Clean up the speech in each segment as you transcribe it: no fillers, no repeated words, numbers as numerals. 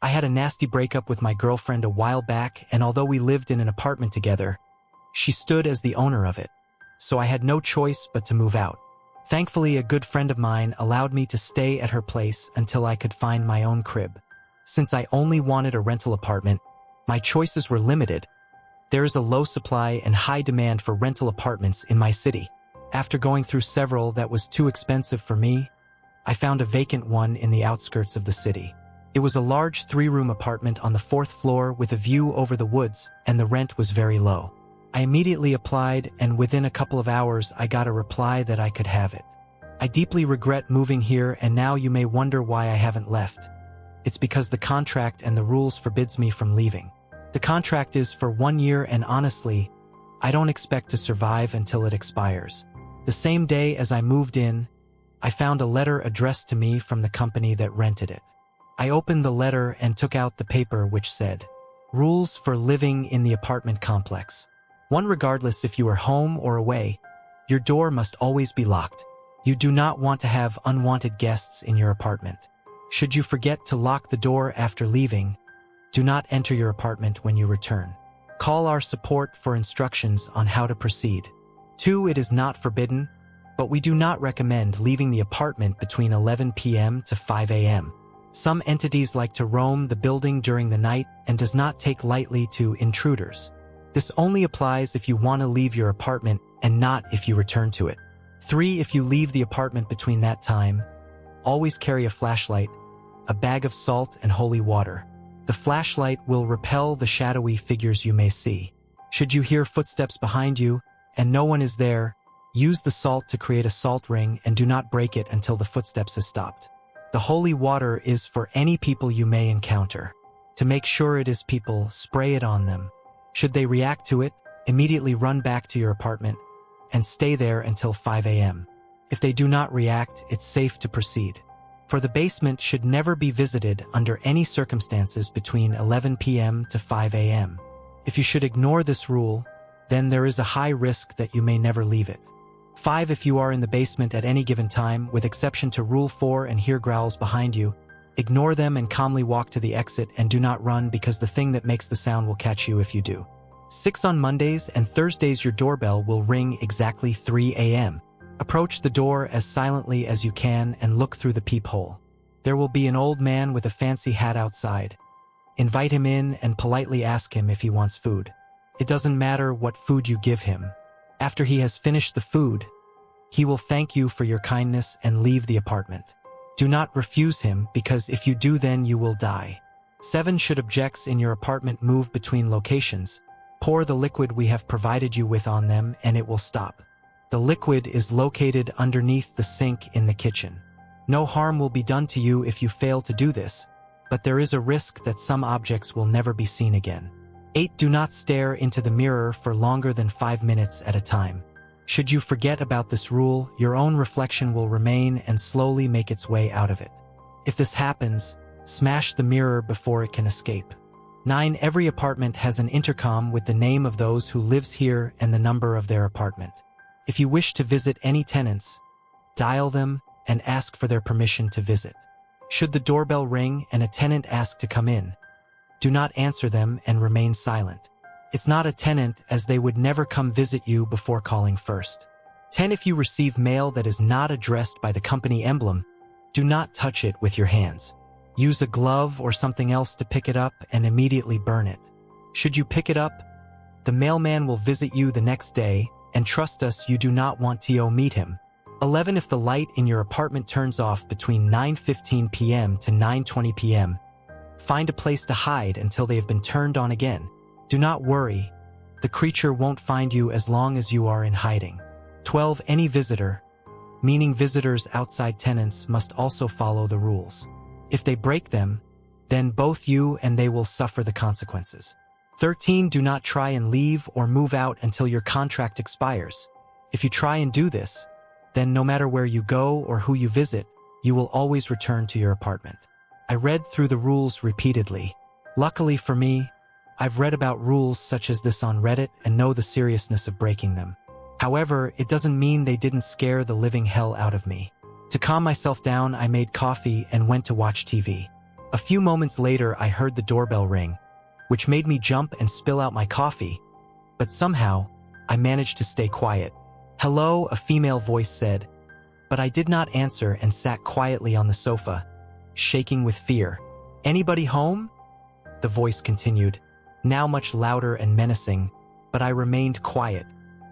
I had a nasty breakup with my girlfriend a while back, and although we lived in an apartment together, she stood as the owner of it, so I had no choice but to move out. Thankfully, a good friend of mine allowed me to stay at her place until I could find my own crib. Since I only wanted a rental apartment, my choices were limited. There is a low supply and high demand for rental apartments in my city. After going through several that was too expensive for me, I found a vacant one in the outskirts of the city. It was a large 3-room apartment on the 4th floor with a view over the woods, and the rent was very low. I immediately applied, and within a couple of hours I got a reply that I could have it. I deeply regret moving here, and now you may wonder why I haven't left. It's because the contract and the rules forbids me from leaving. The contract is for 1 year, and honestly, I don't expect to survive until it expires. The same day as I moved in, I found a letter addressed to me from the company that rented it. I opened the letter and took out the paper which said, "Rules for living in the apartment complex. 1. Regardless if you are home or away, your door must always be locked. You do not want to have unwanted guests in your apartment. Should you forget to lock the door after leaving, do not enter your apartment when you return. Call our support for instructions on how to proceed. 2. It is not forbidden, but we do not recommend leaving the apartment between 11 p.m. to 5 a.m. Some entities like to roam the building during the night and does not take lightly to intruders. This only applies if you want to leave your apartment and not if you return to it. 3. If you leave the apartment between that time, always carry a flashlight, a bag of salt, and holy water. The flashlight will repel the shadowy figures you may see. Should you hear footsteps behind you and no one is there, use the salt to create a salt ring and do not break it until the footsteps have stopped. The holy water is for any people you may encounter. To make sure it is people, spray it on them. Should they react to it, immediately run back to your apartment and stay there until 5 a.m. If they do not react, it's safe to proceed. For the basement should never be visited under any circumstances between 11 p.m. to 5 a.m. If you should ignore this rule, then there is a high risk that you may never leave it. 5. If you are in the basement at any given time, with exception to Rule 4, and hear growls behind you, ignore them and calmly walk to the exit and do not run, because the thing that makes the sound will catch you if you do. 6. On Mondays and Thursdays your doorbell will ring exactly 3 a.m. Approach the door as silently as you can and look through the peephole. There will be an old man with a fancy hat outside. Invite him in and politely ask him if he wants food. It doesn't matter what food you give him. After he has finished the food, he will thank you for your kindness and leave the apartment. Do not refuse him, because if you do, then you will die. 7. Should objects in your apartment move between locations, pour the liquid we have provided you with on them and it will stop. The liquid is located underneath the sink in the kitchen. No harm will be done to you if you fail to do this, but there is a risk that some objects will never be seen again. 8. Do not stare into the mirror for longer than 5 minutes at a time. Should you forget about this rule, your own reflection will remain and slowly make its way out of it. If this happens, smash the mirror before it can escape. 9. Every apartment has an intercom with the name of those who lives here and the number of their apartment. If you wish to visit any tenants, dial them and ask for their permission to visit. Should the doorbell ring and a tenant ask to come in, do not answer them and remain silent. It's not a tenant, as they would never come visit you before calling first. 10. If you receive mail that is not addressed by the company emblem, do not touch it with your hands. Use a glove or something else to pick it up and immediately burn it. Should you pick it up, the mailman will visit you the next day, and trust us, you do not want to meet him. 11. If the light in your apartment turns off between 9:15 p.m. to 9:20 p.m., find a place to hide until they have been turned on again. Do not worry, the creature won't find you as long as you are in hiding. 12. Any visitor, meaning visitors outside tenants, must also follow the rules. If they break them, then both you and they will suffer the consequences. 13. Do not try and leave or move out until your contract expires. If you try and do this, then no matter where you go or who you visit, you will always return to your apartment. I read through the rules repeatedly. Luckily for me, I've read about rules such as this on Reddit and know the seriousness of breaking them. However, it doesn't mean they didn't scare the living hell out of me. To calm myself down, I made coffee and went to watch TV. A few moments later, I heard the doorbell ring, which made me jump and spill out my coffee, but somehow, I managed to stay quiet. "Hello," a female voice said, but I did not answer and sat quietly on the sofa, shaking with fear. "Anybody home?" the voice continued, now much louder and menacing, but I remained quiet.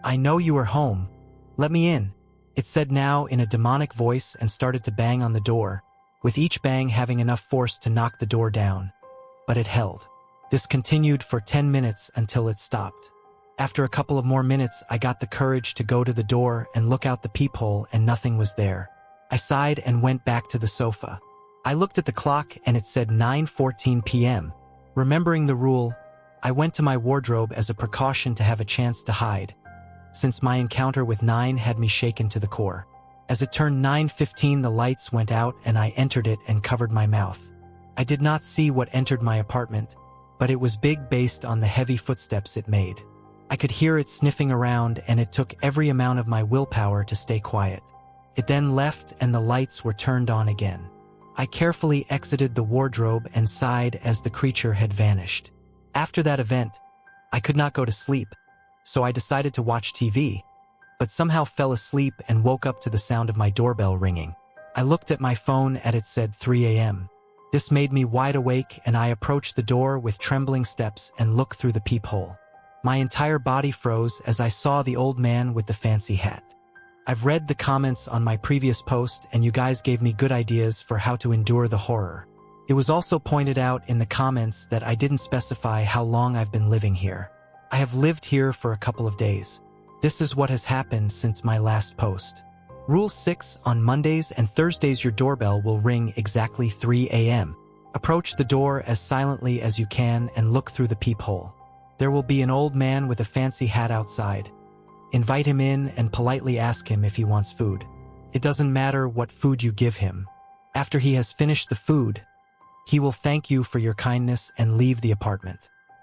"I know you are home. Let me in," it said now in a demonic voice and started to bang on the door, with each bang having enough force to knock the door down. But it held. This continued for 10 minutes until it stopped. After a couple of more minutes, I got the courage to go to the door and look out the peephole, and nothing was there. I sighed and went back to the sofa. I looked at the clock and it said 9:14 p.m. Remembering the rule, I went to my wardrobe as a precaution to have a chance to hide, since my encounter with 9 had me shaken to the core. As it turned 9:15, the lights went out and I entered it and covered my mouth. I did not see what entered my apartment, but it was big based on the heavy footsteps it made. I could hear it sniffing around, and it took every amount of my willpower to stay quiet. It then left and the lights were turned on again. I carefully exited the wardrobe and sighed as the creature had vanished. After that event, I could not go to sleep, so I decided to watch TV, but somehow fell asleep and woke up to the sound of my doorbell ringing. I looked at my phone and it said 3 a.m. This made me wide awake, and I approached the door with trembling steps and looked through the peephole. My entire body froze as I saw the old man with the fancy hat. I've read the comments on my previous post, and you guys gave me good ideas for how to endure the horror. It was also pointed out in the comments that I didn't specify how long I've been living here. I have lived here for a couple of days. This is what has happened since my last post. Rule 6: on Mondays and Thursdays your doorbell will ring exactly 3 a.m. Approach the door as silently as you can and look through the peephole. There will be an old man with a fancy hat outside. Invite him in and politely ask him if he wants food. It doesn't matter what food you give him. After he has finished the food, he will thank you for your kindness and leave the apartment.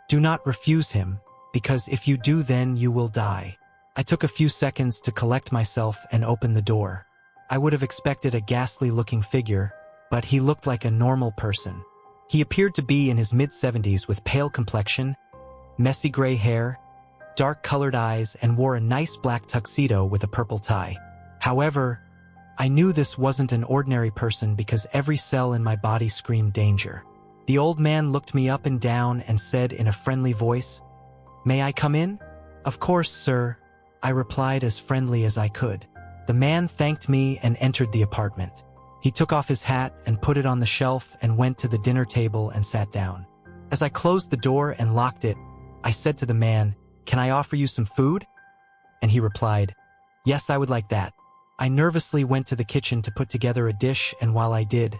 Do not refuse him, because if you do, then you will die. I took a few seconds to collect myself and open the door. I would have expected a ghastly-looking figure, but he looked like a normal person. He appeared to be in his mid-70s with pale complexion, messy gray hair, dark-colored eyes, and wore a nice black tuxedo with a purple tie. However, I knew this wasn't an ordinary person because every cell in my body screamed danger. The old man looked me up and down and said in a friendly voice, "May I come in?" "Of course, sir," I replied as friendly as I could. The man thanked me and entered the apartment. He took off his hat and put it on the shelf and went to the dinner table and sat down. As I closed the door and locked it, I said to the man, "Can I offer you some food?" And he replied, "Yes, I would like that." I nervously went to the kitchen to put together a dish, and while I did,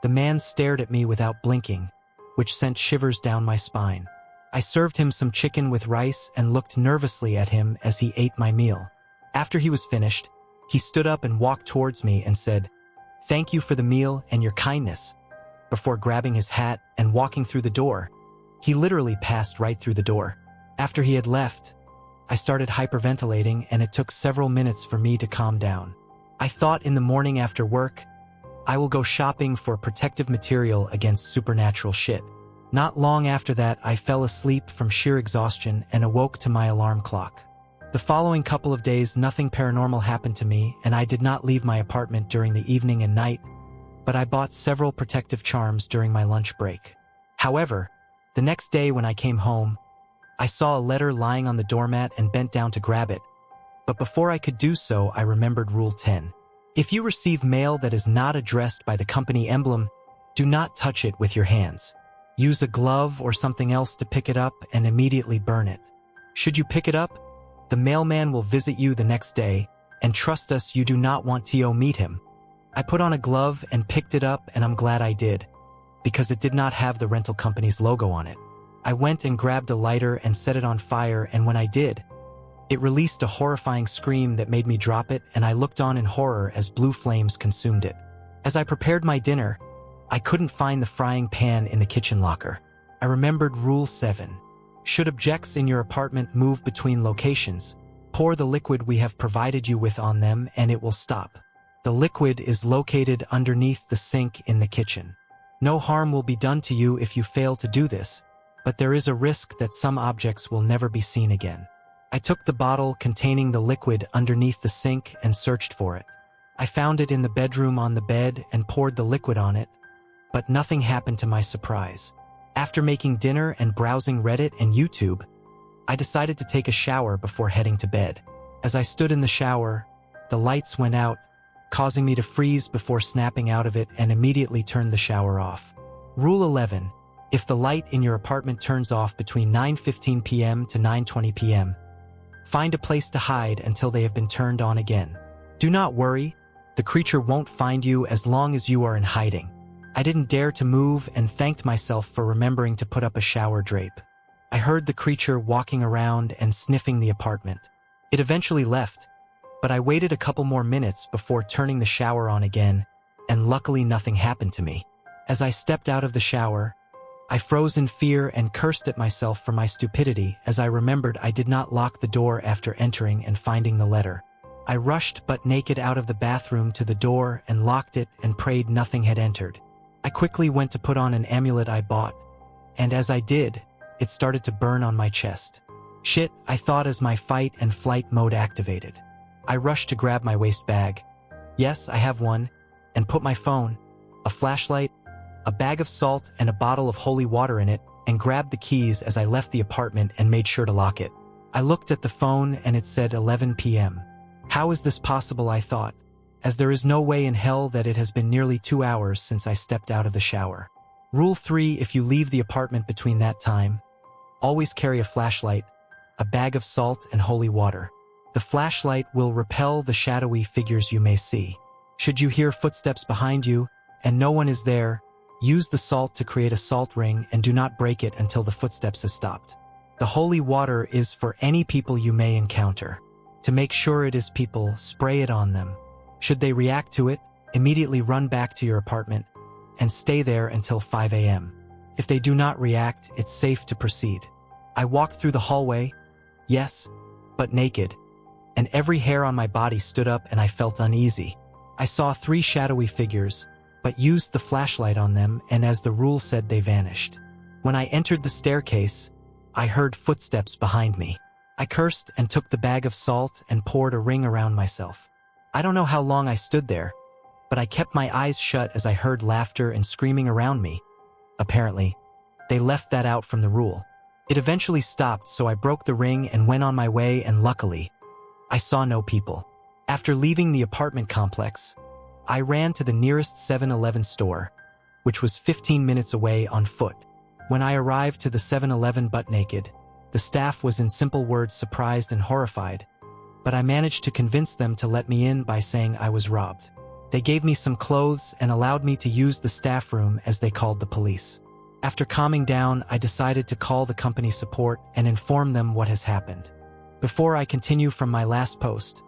the man stared at me without blinking, which sent shivers down my spine. I served him some chicken with rice and looked nervously at him as he ate my meal. After he was finished, he stood up and walked towards me and said, "Thank you for the meal and your kindness," before grabbing his hat and walking through the door. He literally passed right through the door. After he had left, I started hyperventilating, and it took several minutes for me to calm down. I thought in the morning after work, I will go shopping for protective material against supernatural shit. Not long after that, I fell asleep from sheer exhaustion and awoke to my alarm clock. The following couple of days, nothing paranormal happened to me, and I did not leave my apartment during the evening and night, but I bought several protective charms during my lunch break. However, the next day when I came home, I saw a letter lying on the doormat and bent down to grab it. But before I could do so, I remembered Rule 10. If you receive mail that is not addressed by the company emblem, do not touch it with your hands. Use a glove or something else to pick it up and immediately burn it. Should you pick it up, the mailman will visit you the next day, and trust us, you do not want to meet him. I put on a glove and picked it up, and I'm glad I did, because it did not have the rental company's logo on it. I went and grabbed a lighter and set it on fire, and when I did, it released a horrifying scream that made me drop it, and I looked on in horror as blue flames consumed it. As I prepared my dinner, I couldn't find the frying pan in the kitchen locker. I remembered Rule 7. Should objects in your apartment move between locations, pour the liquid we have provided you with on them and it will stop. The liquid is located underneath the sink in the kitchen. No harm will be done to you if you fail to do this, but there is a risk that some objects will never be seen again. I took the bottle containing the liquid underneath the sink and searched for it. I found it in the bedroom on the bed and poured the liquid on it, but nothing happened to my surprise. After making dinner and browsing Reddit and YouTube, I decided to take a shower before heading to bed. As I stood in the shower, the lights went out, causing me to freeze before snapping out of it and immediately turned the shower off. Rule 11. If the light in your apartment turns off between 9:15 p.m. to 9:20 p.m., find a place to hide until they have been turned on again. Do not worry, the creature won't find you as long as you are in hiding. I didn't dare to move and thanked myself for remembering to put up a shower drape. I heard the creature walking around and sniffing the apartment. It eventually left, but I waited a couple more minutes before turning the shower on again, and luckily nothing happened to me. As I stepped out of the shower, I froze in fear and cursed at myself for my stupidity as I remembered I did not lock the door after entering and finding the letter. I rushed butt naked out of the bathroom to the door and locked it and prayed nothing had entered. I quickly went to put on an amulet I bought, and as I did, it started to burn on my chest. Shit, I thought as my fight and flight mode activated. I rushed to grab my waist bag. Yes, I have one, and put my phone, a flashlight, a bag of salt and a bottle of holy water in it, and grabbed the keys as I left the apartment and made sure to lock it. I looked at the phone and it said 11 p.m. How is this possible, I thought, as there is no way in hell that it has been nearly 2 hours since I stepped out of the shower. Rule 3. If you leave the apartment between that time, always carry a flashlight, a bag of salt and holy water. The flashlight will repel the shadowy figures you may see. Should you hear footsteps behind you and no one is there, use the salt to create a salt ring and do not break it until the footsteps have stopped. The holy water is for any people you may encounter. To make sure it is people, spray it on them. Should they react to it, immediately run back to your apartment and stay there until 5 a.m. If they do not react, it's safe to proceed. I walked through the hallway, yes, but naked, and every hair on my body stood up and I felt uneasy. I saw 3 shadowy figures, but used the flashlight on them, and as the rule said, they vanished. When I entered the staircase, I heard footsteps behind me. I cursed and took the bag of salt and poured a ring around myself. I don't know how long I stood there, but I kept my eyes shut as I heard laughter and screaming around me. Apparently, they left that out from the rule. It eventually stopped, so I broke the ring and went on my way, and luckily, I saw no people. After leaving the apartment complex, I ran to the nearest 7-Eleven store, which was 15 minutes away on foot. When I arrived to the 7-Eleven butt naked, the staff was in simple words surprised and horrified, but I managed to convince them to let me in by saying I was robbed. They gave me some clothes and allowed me to use the staff room as they called the police. After calming down, I decided to call the company support and inform them what has happened. Before I continue from my last post,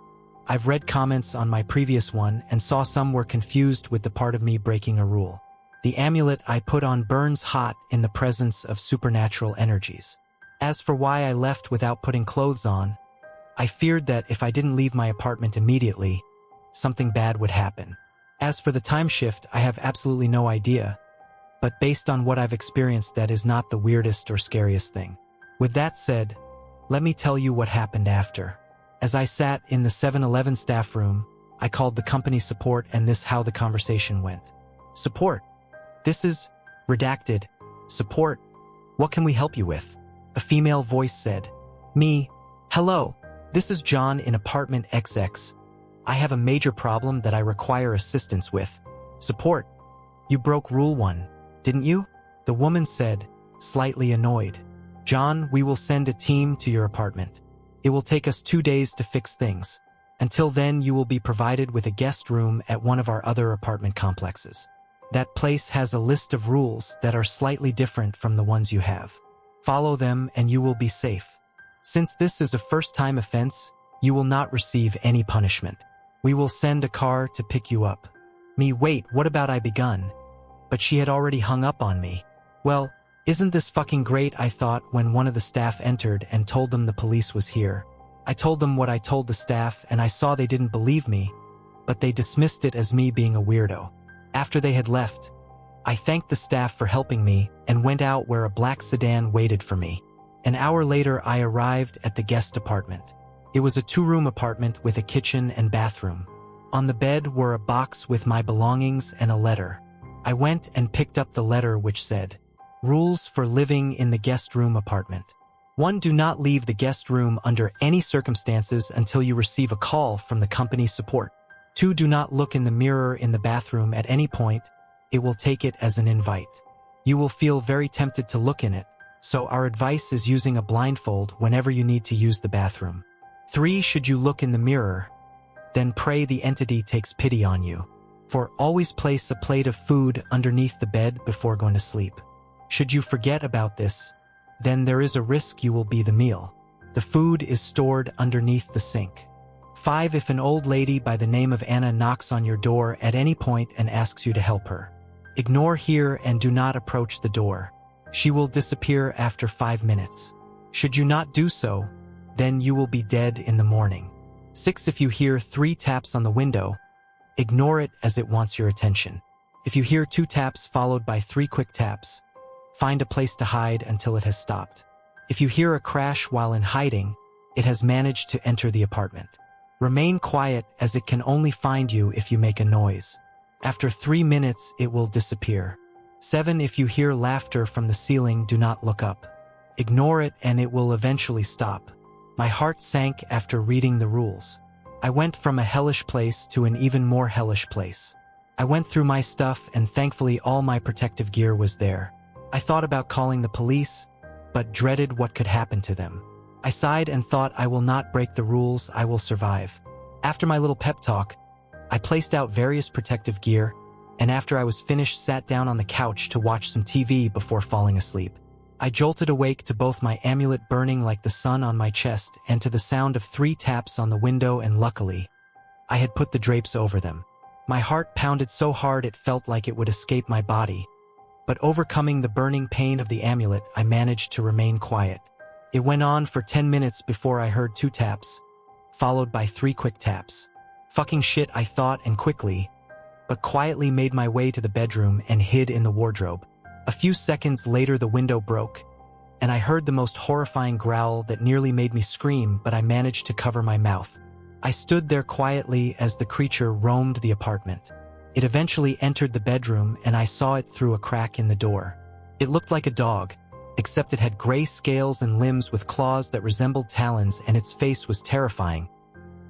I've read comments on my previous one and saw some were confused with the part of me breaking a rule. The amulet I put on burns hot in the presence of supernatural energies. As for why I left without putting clothes on, I feared that if I didn't leave my apartment immediately, something bad would happen. As for the time shift, I have absolutely no idea, but based on what I've experienced, that is not the weirdest or scariest thing. With that said, let me tell you what happened after. As I sat in the 7-Eleven staff room, I called the company support, and this how the conversation went. Support. This is redacted. Support. What can we help you with? A female voice said. Me. Hello. This is John in apartment XX. I have a major problem that I require assistance with. Support. You broke rule 1, didn't you? The woman said, slightly annoyed. John, we will send a team to your apartment. It will take us 2 days to fix things. Until then, you will be provided with a guest room at one of our other apartment complexes. That place has a list of rules that are slightly different from the ones you have. Follow them and you will be safe. Since this is a first-time offense, you will not receive any punishment. We will send a car to pick you up. Me, wait, what about I begun? But she had already hung up on me. Well, isn't this fucking great, I thought when one of the staff entered and told them the police was here. I told them what I told the staff and I saw they didn't believe me, but they dismissed it as me being a weirdo. After they had left, I thanked the staff for helping me and went out where a black sedan waited for me. An hour later, I arrived at the guest apartment. It was a 2-room apartment with a kitchen and bathroom. On the bed were a box with my belongings and a letter. I went and picked up the letter which said, "Rules for living in the guest room apartment. 1. Do not leave the guest room under any circumstances until you receive a call from the company support. 2. Do not look in the mirror in the bathroom at any point. It will take it as an invite. You will feel very tempted to look in it, so our advice is using a blindfold whenever you need to use the bathroom. 3. Should you look in the mirror, then pray the entity takes pity on you. 4. Always place a plate of food underneath the bed before going to sleep. Should you forget about this, then there is a risk you will be the meal. The food is stored underneath the sink. 5. If an old lady by the name of Anna knocks on your door at any point and asks you to help her, ignore her and do not approach the door. She will disappear after 5 minutes. Should you not do so, then you will be dead in the morning. 6. If you hear 3 taps on the window, ignore it as it wants your attention. If you hear 2 taps followed by 3 quick taps, find a place to hide until it has stopped. If you hear a crash while in hiding, it has managed to enter the apartment. Remain quiet as it can only find you if you make a noise. After 3 minutes, it will disappear. 7. If you hear laughter from the ceiling, do not look up. Ignore it and it will eventually stop. My heart sank after reading the rules. I went from a hellish place to an even more hellish place. I went through my stuff and thankfully all my protective gear was there. I thought about calling the police, but dreaded what could happen to them. I sighed and thought, I will not break the rules, I will survive. After my little pep talk, I placed out various protective gear, and after I was finished sat down on the couch to watch some TV before falling asleep. I jolted awake to both my amulet burning like the sun on my chest and to the sound of 3 taps on the window, and luckily, I had put the drapes over them. My heart pounded so hard it felt like it would escape my body, but overcoming the burning pain of the amulet, I managed to remain quiet. It went on for 10 minutes before I heard 2 taps, followed by 3 quick taps. Fucking shit, I thought, and quickly, but quietly made my way to the bedroom and hid in the wardrobe. A few seconds later the window broke, and I heard the most horrifying growl that nearly made me scream, but I managed to cover my mouth. I stood there quietly as the creature roamed the apartment. It eventually entered the bedroom and I saw it through a crack in the door. It looked like a dog, except it had gray scales and limbs with claws that resembled talons, and its face was terrifying.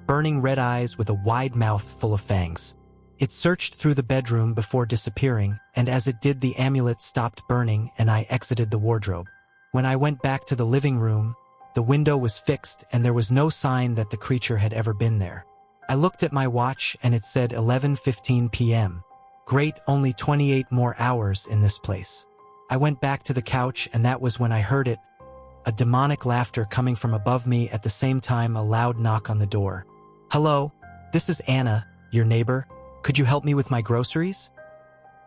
Burning red eyes with a wide mouth full of fangs. It searched through the bedroom before disappearing, and as it did the amulet stopped burning and I exited the wardrobe. When I went back to the living room, the window was fixed and there was no sign that the creature had ever been there. I looked at my watch and it said 11:15 p.m. Great, only 28 more hours in this place. I went back to the couch and that was when I heard it, a demonic laughter coming from above me, at the same time a loud knock on the door. "Hello, this is Anna, your neighbor. Could you help me with my groceries?"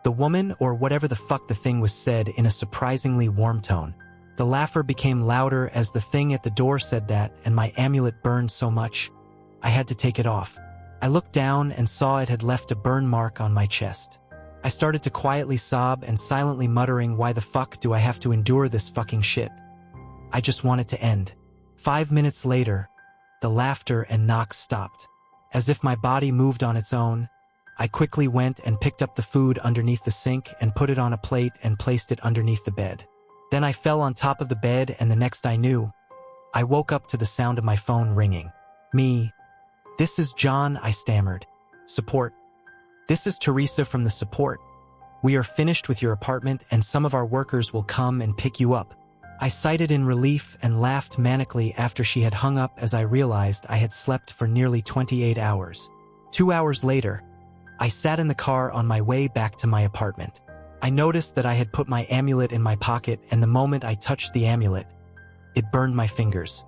The woman, or whatever the fuck the thing was, said in a surprisingly warm tone. The laughter became louder as the thing at the door said that, and my amulet burned so much, I had to take it off. I looked down and saw it had left a burn mark on my chest. I started to quietly sob and silently muttering, why the fuck do I have to endure this fucking shit? I just want it to end. 5 minutes later, the laughter and knocks stopped. As if my body moved on its own, I quickly went and picked up the food underneath the sink and put it on a plate and placed it underneath the bed. Then I fell on top of the bed, and the next I knew, I woke up to the sound of my phone ringing. "Me. This is John," I stammered. "Support. This is Teresa from the support. We are finished with your apartment and some of our workers will come and pick you up." I sighed in relief and laughed manically after she had hung up as I realized I had slept for nearly 28 hours. 2 hours later, I sat in the car on my way back to my apartment. I noticed that I had put my amulet in my pocket, and the moment I touched the amulet, it burned my fingers.